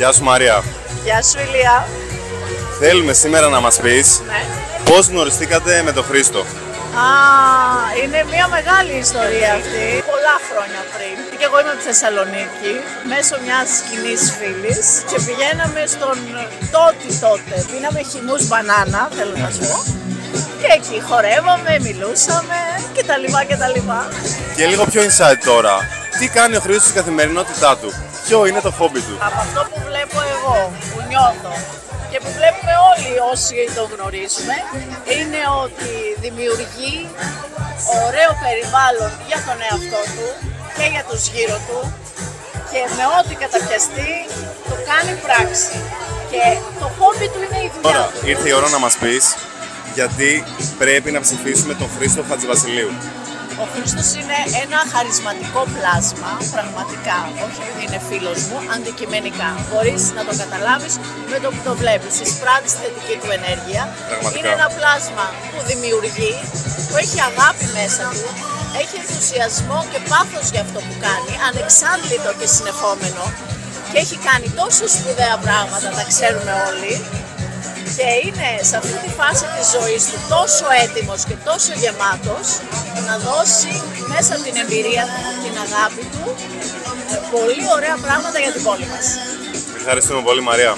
Γεια σου Μαρία. Γεια σου Ηλία. Θέλουμε σήμερα να μας πεις πώς γνωριστήκατε με τον Χρήστο. Είναι μια μεγάλη ιστορία αυτή, πολλά χρόνια πριν. Και εγώ είμαι από τη Θεσσαλονίκη, μέσω μιας κοινής φίλης και πηγαίναμε στον τότε, πίναμε χυμούς μπανάνα, θέλω να σου πω. Και εκεί χορεύαμε, μιλούσαμε κτλ. Και λίγο πιο inside τώρα, τι κάνει ο Χρήστος στην καθημερινότητά του, ποιο είναι το χόμπι του. Από αυτό που βλέπω εγώ, που νιώθω και που βλέπουμε όλοι όσοι τον γνωρίζουμε, είναι ότι δημιουργεί ωραίο περιβάλλον για τον εαυτό του και για τους γύρω του και με ό,τι καταπιαστεί το κάνει πράξη και το χόμπι του είναι η δουλειά. Τώρα ήρθε η ώρα να μας πεις γιατί πρέπει να ψηφίσουμε τον Χρήστο Χατζηβασιλείου. Ο Χρήστος είναι ένα χαρισματικό πλάσμα, πραγματικά, όχι επειδή είναι φίλος μου, αντικειμενικά. Μπορείς να το καταλάβεις με το που το βλέπεις, εισπράττει τη θετική του ενέργεια. Πραγματικά. Είναι ένα πλάσμα που δημιουργεί, που έχει αγάπη μέσα του, έχει ενθουσιασμό και πάθος για αυτό που κάνει, ανεξάντλητο και συνεχόμενο και έχει κάνει τόσο σπουδαία πράγματα, τα ξέρουμε όλοι. Και είναι σε αυτή τη φάση της ζωής του τόσο έτοιμος και τόσο γεμάτος να δώσει μέσα από την εμπειρία του και την αγάπη του πολύ ωραία πράγματα για την πόλη μας. Ευχαριστούμε πολύ Μαρία.